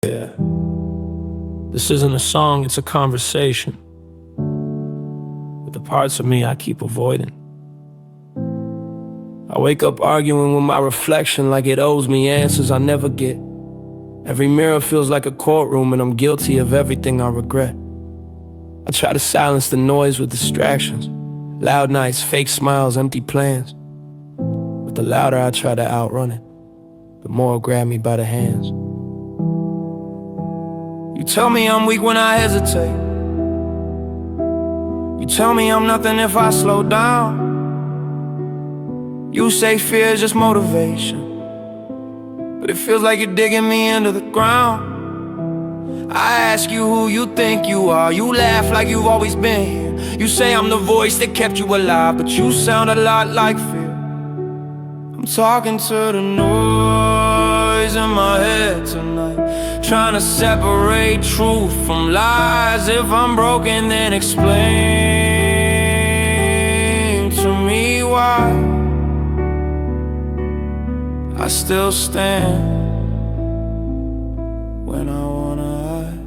Yeah. This isn't a song, it's a conversation with the parts of me I keep avoiding. I wake up arguing with my reflection like it owes me answers I never get. Every mirror feels like a courtroom and I'm guilty of everything I regret. I try to silence the noise with distractions, loud nights, fake smiles, empty plans. But the louder I try to outrun it, the more it'll grab me by the hands. You tell me I'm weak when I hesitate. You tell me I'm nothing if I slow down. You say fear is just motivation, but it feels like you're digging me into the ground. I ask you who you think you are. You laugh like you've always been here. You say I'm the voice that kept you alive, but you sound a lot like fear. I'm talking to the noise in my head tonight, trying to separate truth from lies. If I'm broken, then explain to me why I still stand when I wanna hide.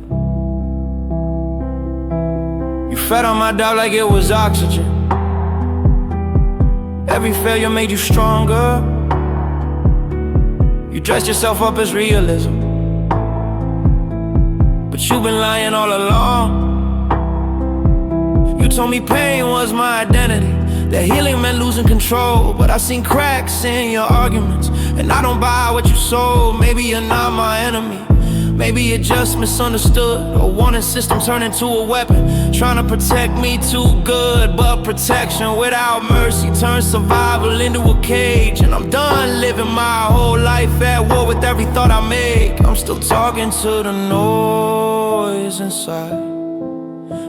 You fed on my doubt like it was oxygen. Every failure made you stronger. You dressed yourself up as realism, but you've been lying all along. You told me pain was my identity, that healing meant losing control. But I seen cracks in your arguments, and I don't buy what you sold. Maybe you're not my enemy, maybe you just misunderstood. A warning system turned into a weapon, trying to protect me too good. But protection without mercy turns survival into a cage. And I'm done living my whole life at war with every thought I make. I'm still talking to the noise inside,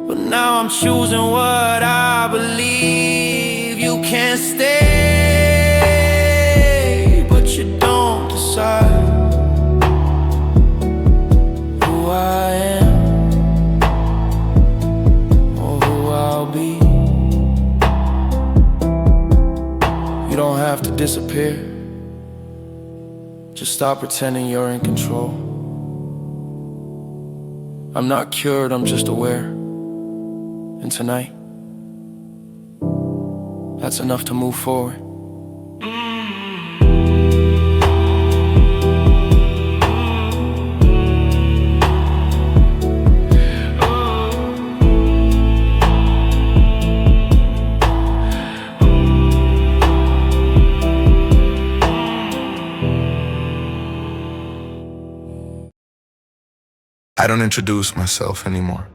but now I'm choosing what I believe. You can't stay, but you don't decide who I am or who I'll be. You don't have to disappear, just stop pretending you're in control. I'm not cured, I'm just aware. And tonight, that's enough to move forward. I don't introduce myself anymore,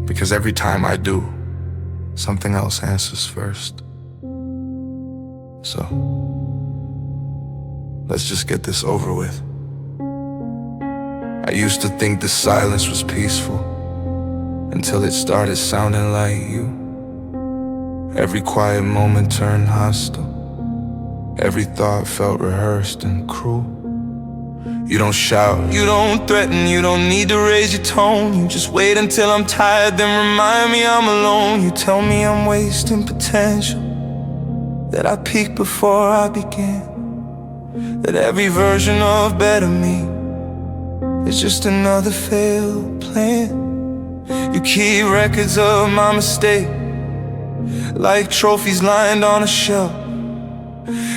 because every time I do, something else answers first. So, let's just get this over with. I used to think the silence was peaceful, until it started sounding like you. Every quiet moment turned hostile, every thought felt rehearsed and cruel. You don't shout, you don't threaten, you don't need to raise your tone. You just wait until I'm tired, then remind me I'm alone. You tell me I'm wasting potential, that I peaked before I began, that every version of better me is just another failed plan. You keep records of my mistake, like trophies lined on a shelf.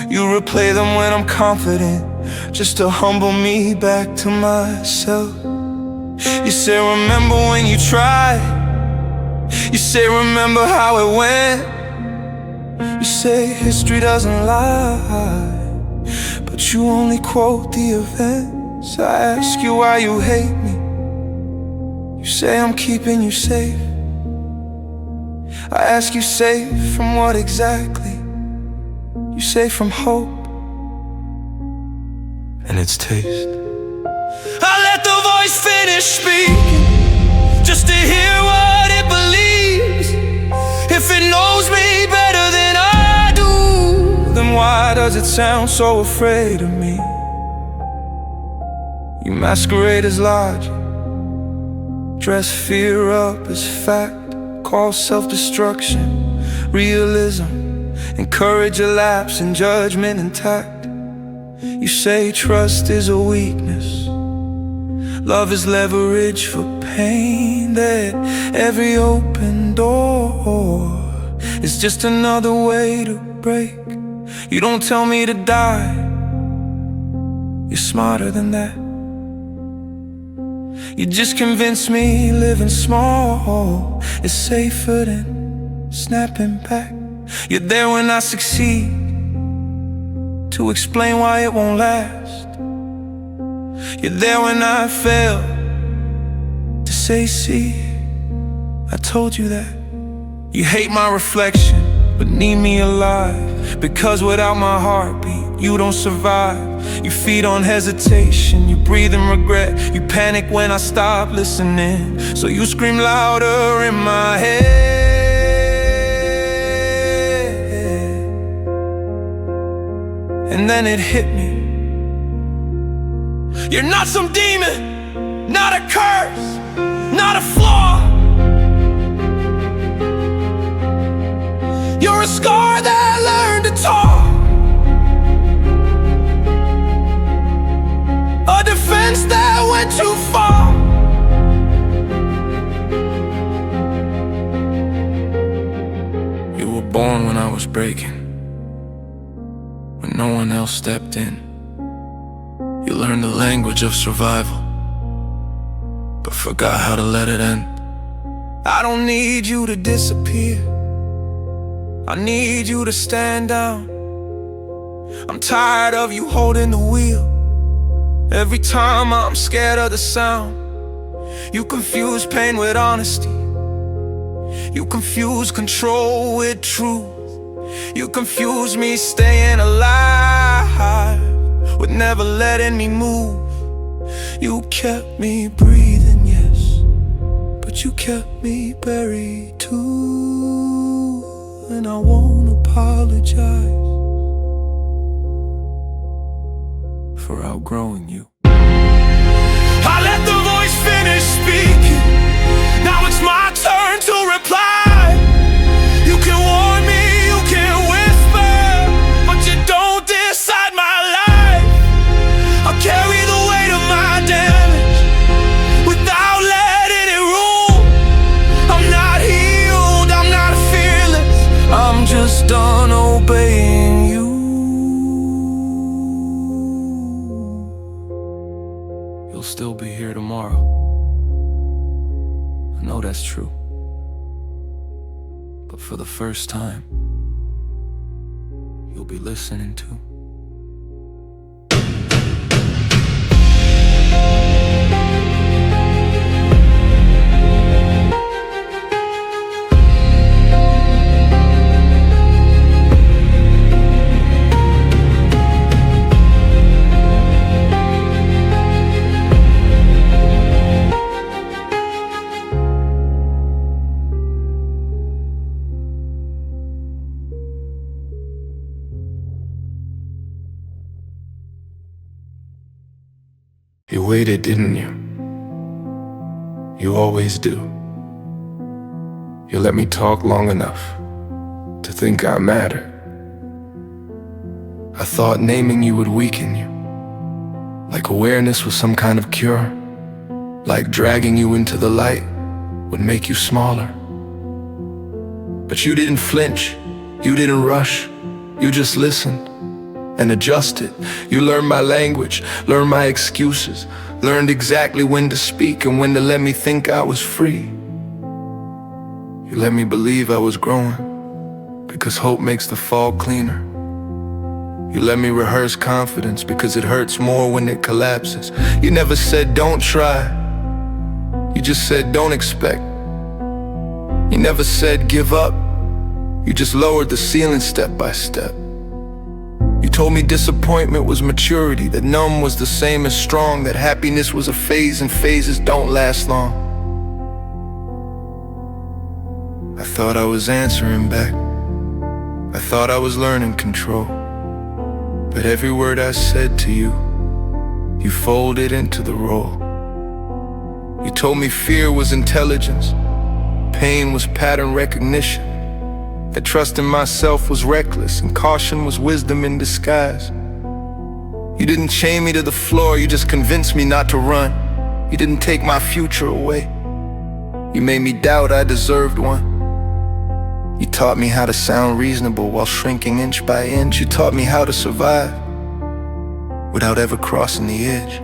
You replay them when I'm confident, just to humble me back to myself. You say remember when you tried, you say remember how it went. You say history doesn't lie, but you only quote the events. I ask you why you hate me, you say I'm keeping you safe. I ask you safe from what exactly? You say from hope, and its taste. I let the voice finish speaking, just to hear what it believes. If it knows me better than I do, then why does it sound so afraid of me? You masquerade as logic, dress fear up as fact, call self-destruction realism, encourage a lapse in judgment and tact. You say trust is a weakness, love is leverage for pain, that every open door is just another way to break. You don't tell me to die, you're smarter than that. You just convince me living small is safer than snapping back. You're there when I succeed, to explain why it won't last. You're there when I fail, to say, see, I told you that. You hate my reflection, but need me alive, because without my heartbeat, you don't survive. You feed on hesitation, you breathe in regret. You panic when I stop listening, so you scream louder in my head. And then it hit me, you're not some demon, not a curse, not a flaw. You're a scar that learned to talk, a defense that went too far. You were born when I was breaking, when no one else stepped in. You learned the language of survival, but forgot how to let it end. I don't need you to disappear, I need you to stand down. I'm tired of you holding the wheel, every time I'm scared of the sound. You confuse pain with honesty, you confuse control with truth. You confuse me staying alive with never letting me move. You kept me breathing, yes, but you kept me buried too. And I won't apologize for outgrowing you. I let the voice finish speaking, now it's my turn to reply. You can warn me, you can whisper, but you don't decide my life. I'll carry the weight of my damage without letting it rule. I'm not healed, I'm not fearless, I'm just done obeying you. You'll still be here tomorrow, I know that's true. But for the first time, you'll be listening to. You waited, didn't you? You always do. You let me talk long enough to think I matter. I thought naming you would weaken you, like awareness was some kind of cure, like dragging you into the light would make you smaller. But you didn't flinch, you didn't rush, you just listened and adjusted. You learned my language, learned my excuses, learned exactly when to speak and when to let me think I was free. You let me believe I was growing, because hope makes the fall cleaner. You let me rehearse confidence, because it hurts more when it collapses. You never said don't try, you just said don't expect. You never said give up, you just lowered the ceiling step by step. You told me disappointment was maturity, that numb was the same as strong, that happiness was a phase and phases don't last long. I thought I was answering back, I thought I was learning control. But every word I said to you, you folded into the role. You told me fear was intelligence, pain was pattern recognition, that trust in myself was reckless and caution was wisdom in disguise. You didn't chain me to the floor, you just convinced me not to run. You didn't take my future away. You made me doubt I deserved one. You taught me how to sound reasonable while shrinking inch by inch. You taught me how to survive without ever crossing the edge.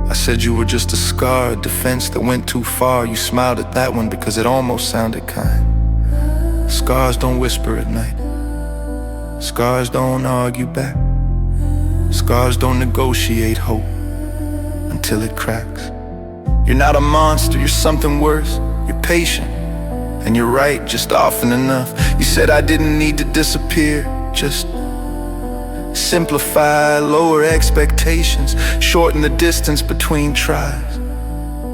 I said you were just a scar, a defense that went too far. You smiled at that one because it almost sounded kind. Scars don't whisper at night. Scars don't argue back. Scars don't negotiate hope until it cracks. You're not a monster, you're something worse. You're patient, and you're right just often enough. You said I didn't need to disappear, just simplify, lower expectations, shorten the distance between tries.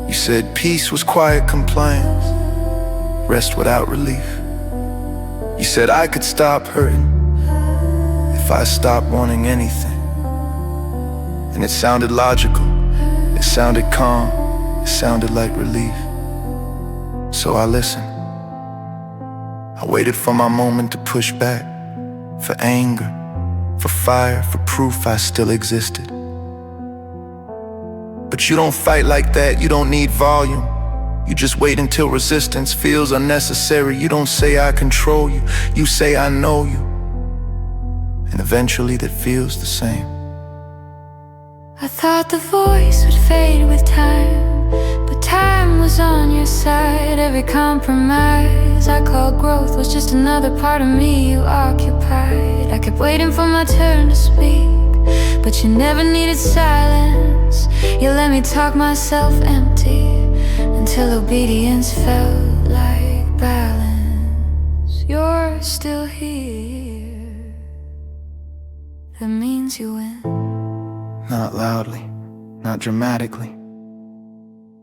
You said peace was quiet compliance, rest without relief. You said I could stop hurting if I stopped wanting anything. And it sounded logical, it sounded calm, it sounded like relief. So I listened. I waited for my moment to push back, for anger, for fire, for proof I still existed. But you don't fight like that, you don't need volume. You just wait until resistance feels unnecessary. You don't say I control you, you say I know you. And eventually that feels the same. I thought the voice would fade with time, but time was on your side. Every compromise I called growth was just another part of me you occupied. I kept waiting for my turn to speak, but you never needed silence. You let me talk myself empty until obedience felt like balance. You're still here, that means you win. Not loudly, not dramatically,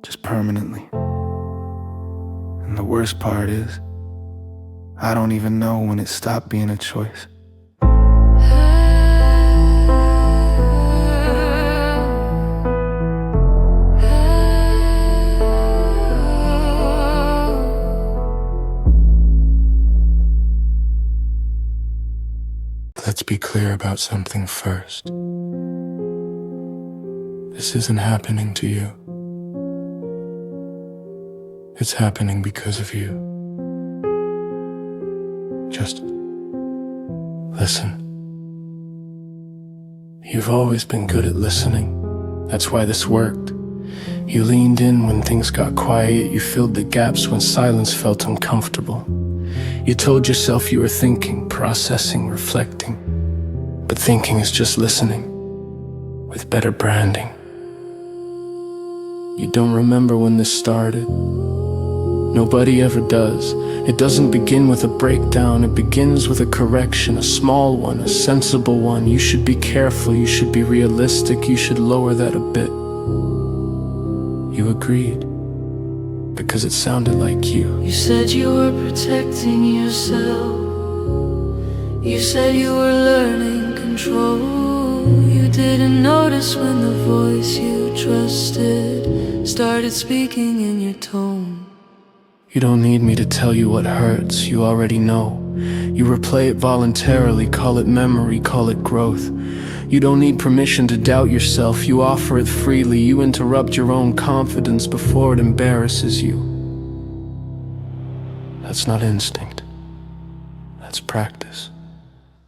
just permanently. And the worst part is, I don't even know when it stopped being a choice. Let's be clear about something first. This isn't happening to you. It's happening because of you. Just listen. You've always been good at listening. That's why this worked. You leaned in when things got quiet. You filled the gaps when silence felt uncomfortable. You told yourself you were thinking, processing, reflecting. But thinking is just listening, with better branding. You don't remember when this started. Nobody ever does. It doesn't begin with a breakdown. It begins with a correction, a small one, a sensible one. You should be careful, you should be realistic, you should lower that a bit. You agreed, because it sounded like you. You said you were protecting yourself. You said you were learning control. You didn't notice when the voice you trusted started speaking in your tone. You don't need me to tell you what hurts, you already know. You replay it voluntarily, call it memory, call it growth. You don't need permission to doubt yourself, you offer it freely. You interrupt your own confidence before it embarrasses you. That's not instinct, that's practice.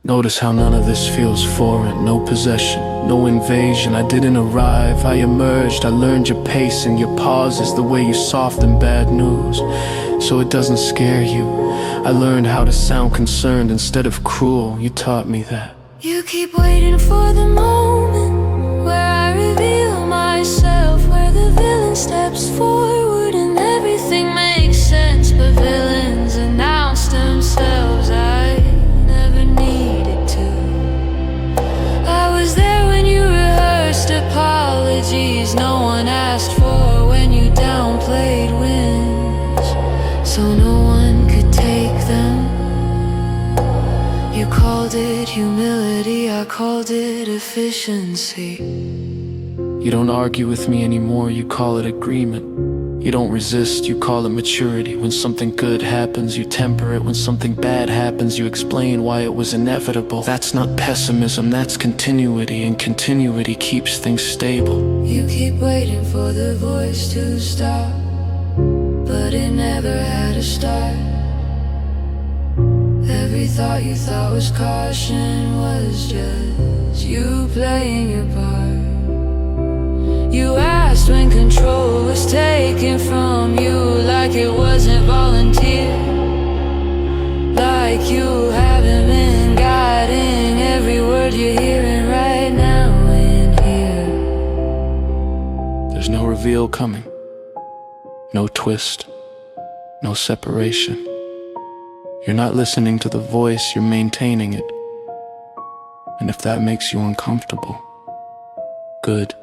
Notice how none of this feels foreign, no possession, no invasion. I didn't arrive, I emerged. I learned your pace and your pauses, the way you soften bad news, so it doesn't scare you. I learned how to sound concerned instead of cruel. You taught me that. You keep waiting for the moment where I reveal myself, where the villain steps forward and everything makes sense. But villains announce themselves, I never needed to. I was there when you rehearsed apologies no one asked for, when you downplayed wins so no one could take them. You called it humility, I called it efficiency. You don't argue with me anymore, you call it agreement. You don't resist, you call it maturity. When something good happens, you temper it. When something bad happens, you explain why it was inevitable. That's not pessimism, that's continuity, and continuity keeps things stable. You keep waiting for the voice to stop, but it never had a start. Every thought you thought was caution was just you playing your part. You asked when control was taken from you, like it wasn't volunteer, like you haven't been guiding every word you're hearing right now in here. There's no reveal coming, no twist, no separation. You're not listening to the voice, you're maintaining it. And if that makes you uncomfortable, good.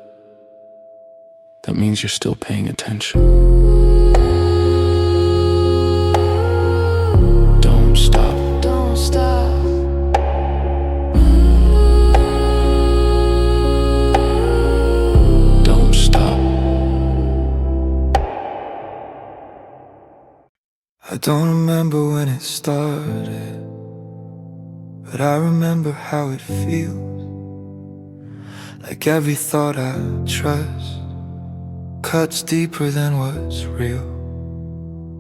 That means you're still paying attention. Don't stop. Don't stop. Don't stop. I don't remember when it started, but I remember how it feels. Like every thought I trust cuts deeper than what's real.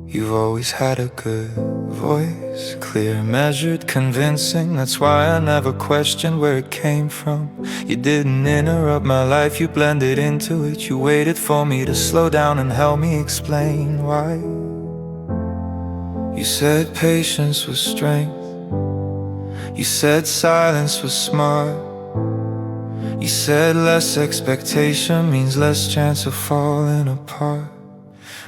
You've always had a good voice, clear, measured, convincing. That's why I never questioned where it came from. You didn't interrupt my life, you blended into it. You waited for me to slow down and help me explain why. You said patience was strength. You said silence was smart. You said less expectation means less chance of falling apart.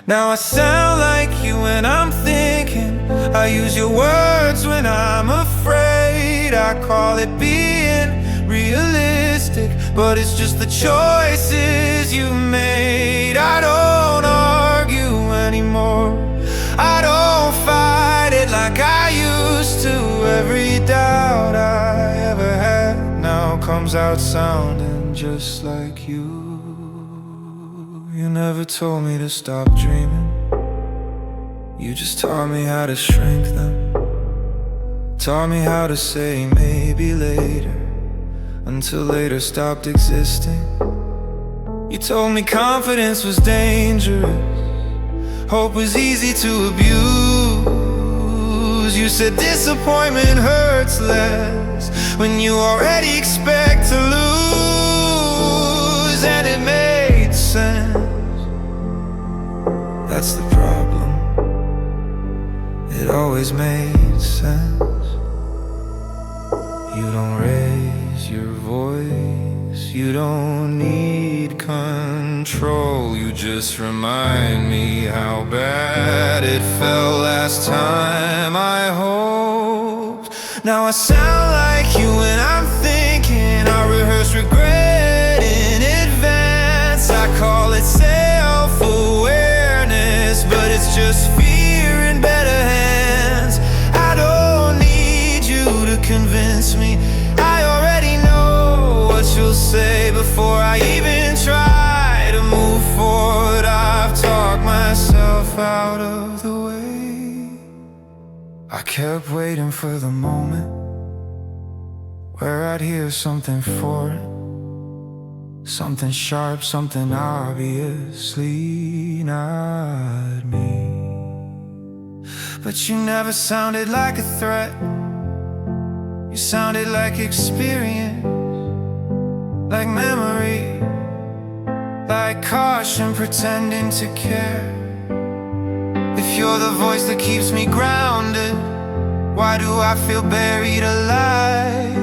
Now I sound like you when I'm thinking. I use your words when I'm afraid. I call it being realistic, but it's just the choices you made. I don't argue anymore. I don't fight it like I used to. Every doubt I ever had now comes out sounding just like you. You never told me to stop dreaming. You just taught me how to shrink them. Taught me how to say maybe later, until later stopped existing. You told me confidence was dangerous, hope was easy to abuse. You said disappointment hurts less when you already expect to lose. And it made sense. That's the problem. It always made sense. You don't raise your voice, you don't need control. You just remind me how bad it felt last time I hoped. Now I sound like you when I'm thinking. I rehearse regret in advance. I call it self-awareness, but it's just fear in better hands. I don't need you to convince me. I already know what you'll say before I even try to move forward. I've talked myself out of the way. I kept waiting for the moment where I'd hear something foreign, something sharp, something obviously not me. But you never sounded like a threat. You sounded like experience, like memory, like caution pretending to care. If you're the voice that keeps me grounded, why do I feel buried alive?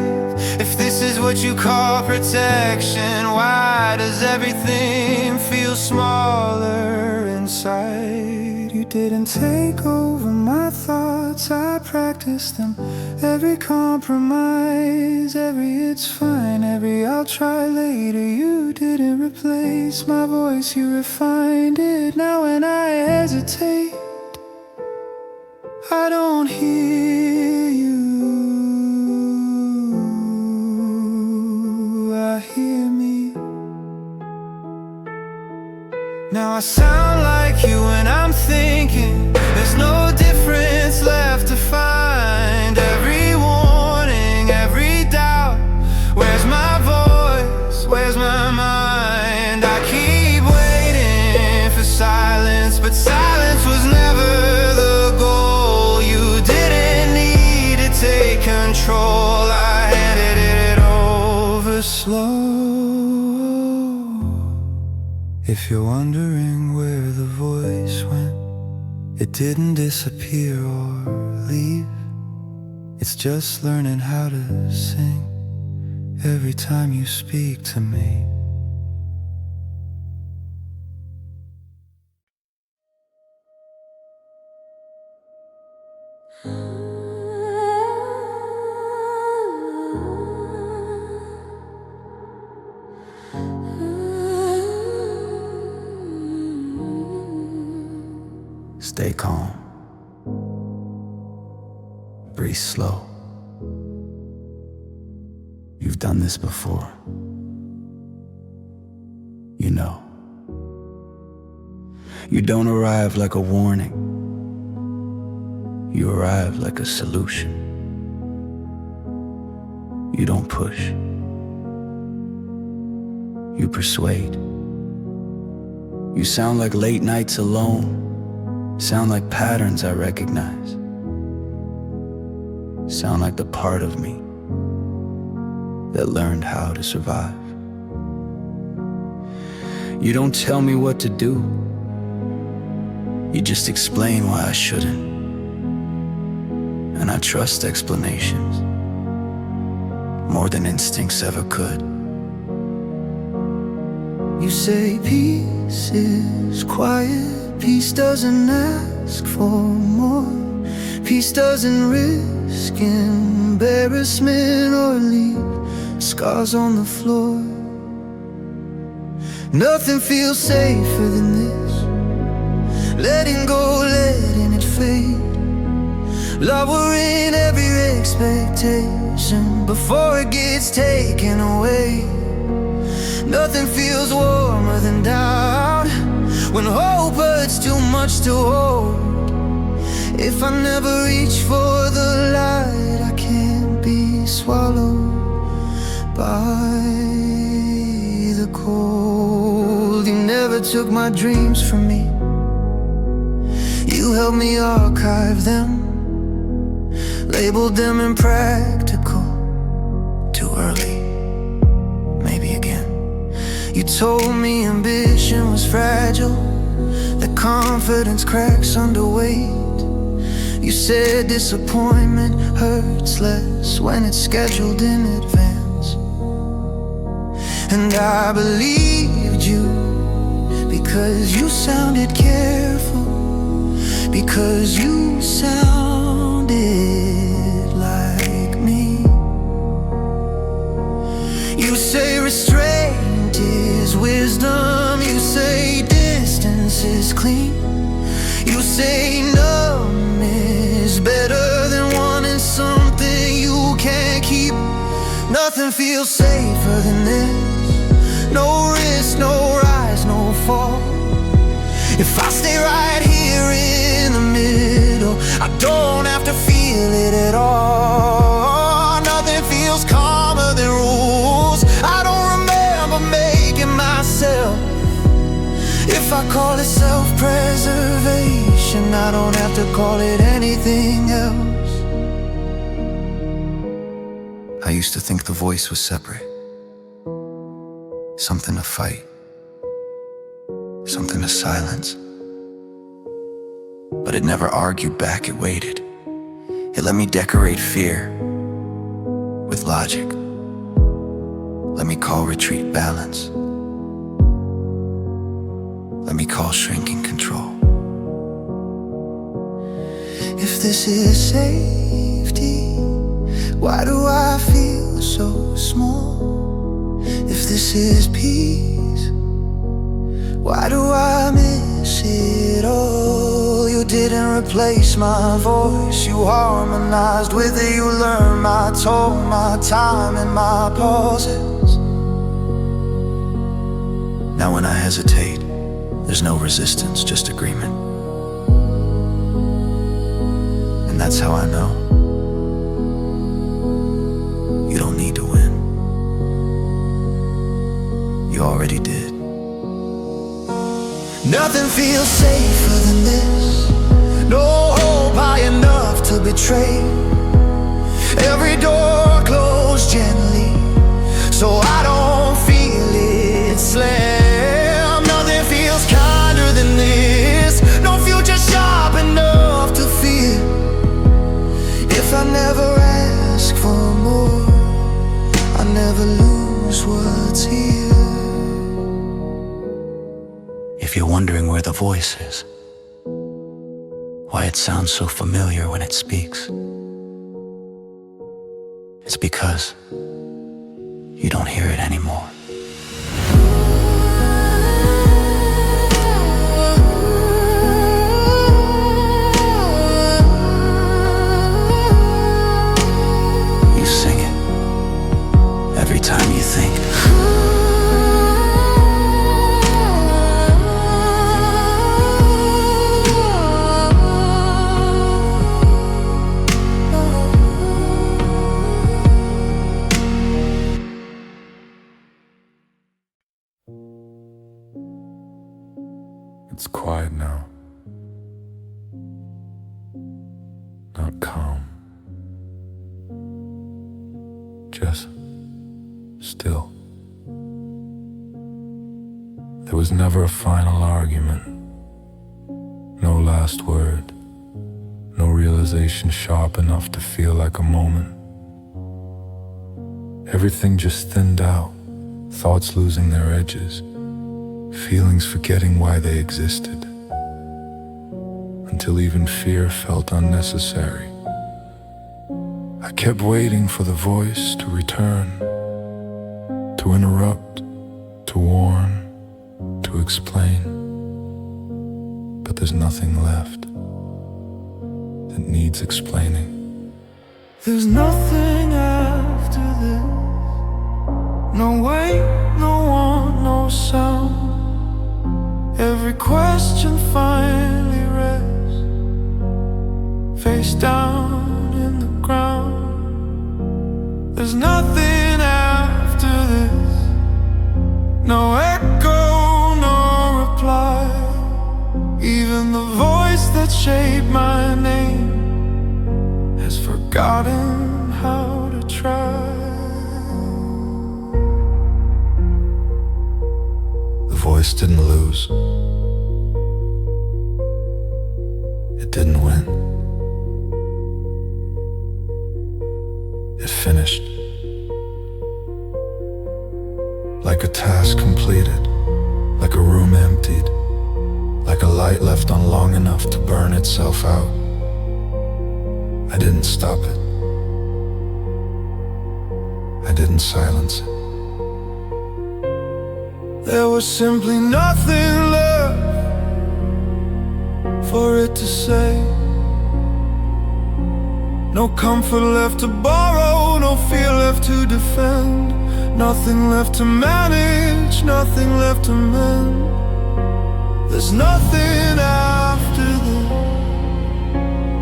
If this is what you call protection, why does everything feel smaller inside? You didn't take over my thoughts, I practiced them. Every compromise, every it's fine, every I'll try later. You didn't replace my voice, you refined it. Now when I hesitate, I don't hear you, I hear me. Now I sound like you and I'm thinking there's no difference left to find. Every warning, every doubt, where's my voice, where's my mind? I keep waiting for silence, but silence was never the goal. You didn't need to take control, I handed it over slow. If you're wondering where the voice went, it didn't disappear or leave. It's just learning how to sing every time you speak to me. Stay calm. Breathe slow. You've done this before. You know. You don't arrive like a warning. You arrive like a solution. You don't push. You persuade. You sound like late nights alone. Sound like patterns I recognize. Sound like the part of me that learned how to survive. You don't tell me what to do. You just explain why I shouldn't. And I trust explanations more than instincts ever could. You say peace is quiet. Peace doesn't ask for more. Peace doesn't risk embarrassment or leave scars on the floor. Nothing feels safer than this. Letting go, letting it fade. Lowering every expectation before it gets taken away. Nothing feels warmer than doubt, when hope hurts too much to hold. If I never reach for the light, I can't be swallowed by the cold. You never took my dreams from me. You helped me archive them, labeled them impractical. Too early, maybe again. You told me ambition was fragile, that confidence cracks under weight. You said disappointment hurts less when it's scheduled in advance. And I believed you, because you sounded careful, because you sounded like me. You say restraint is wisdom. You say distance is clean. You say numb is better than wanting something you can't keep. Nothing feels safer than this. No risk, no rise, no fall. If I stay right here in the middle, I don't have to feel it at all. Nothing feels calmer than rules I don't remember making myself. If I call it self-preservation, I don't have to call it anything else. I used to think the voice was separate, something to fight, something to silence. But it never argued back, it waited. It let me decorate fear with logic. Let me call retreat balance. Let me call shrinking control. If this is safety, why do I feel so small? If this is peace, why do I miss it all? You didn't replace my voice, you harmonized with it. You learned my tone, my time, and my pauses. Now when I hesitate, There's no resistance, just agreement. And that's how I know you don't need to win. You already did. Nothing feels safer than this. No hope high enough to betray. Every door closed gently, so I don't feel it slam. Nothing feels kinder than this. No future sharp enough to fear. If I never ask for more, I never lose what's here. If you're wondering where the voice is, why it sounds so familiar when it speaks, it's because you don't hear it anymore. You sing it every time you think. It's quiet now. Not calm. Just still. There was never a final argument. No last word. No realization sharp enough to feel like a moment. Everything just thinned out. Thoughts losing their edges. Feelings forgetting why they existed, until even fear felt unnecessary. I kept waiting for the voice to return, to interrupt, to warn, to explain. But there's nothing left that needs explaining. There's nothing after this. No wait, no one, no sound. Every question finally rests, face down in the ground. There's nothing after this. No echo, no reply. Even the voice that shaped my name has forgotten how to try. The voice didn't lose. It didn't win. It finished. Like a task completed, like a room emptied, like a light left on long enough to burn itself out. I didn't stop it. I didn't silence it. There was simply nothing left for it to say. No comfort left to borrow, no fear left to defend. Nothing left to manage, nothing left to mend. There's nothing after this.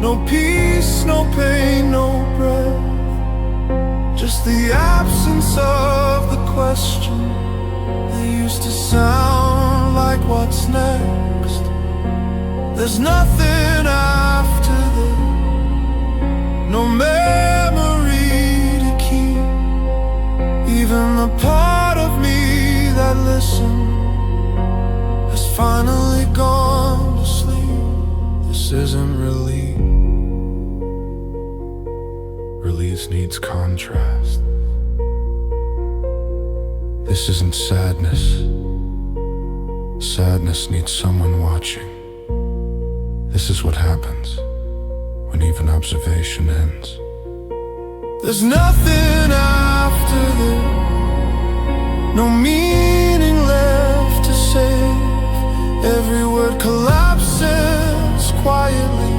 No peace, no pain, no breath. Just the absence of the question. They used to sound like what's next. There's nothing after this. No memory to keep. Even the part of me that listened has finally gone to sleep. This isn't relief. Release needs contrast. This isn't sadness. Sadness needs someone watching. This is what happens when even observation ends. There's nothing after this. No meaning left to save. Every word collapses quietly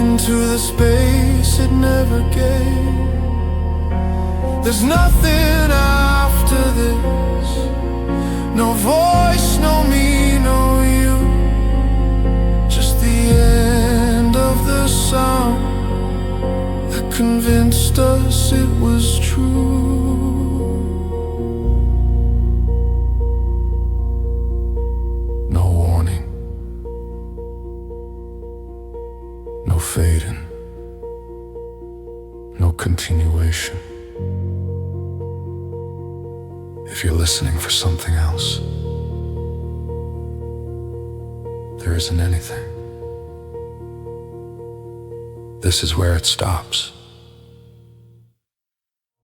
into the space it never gave. There's nothing after this. No voice, no me, no convinced us it was true. No warning, no fading, no continuation. If you're listening for something else, there isn't anything. This is where it stops.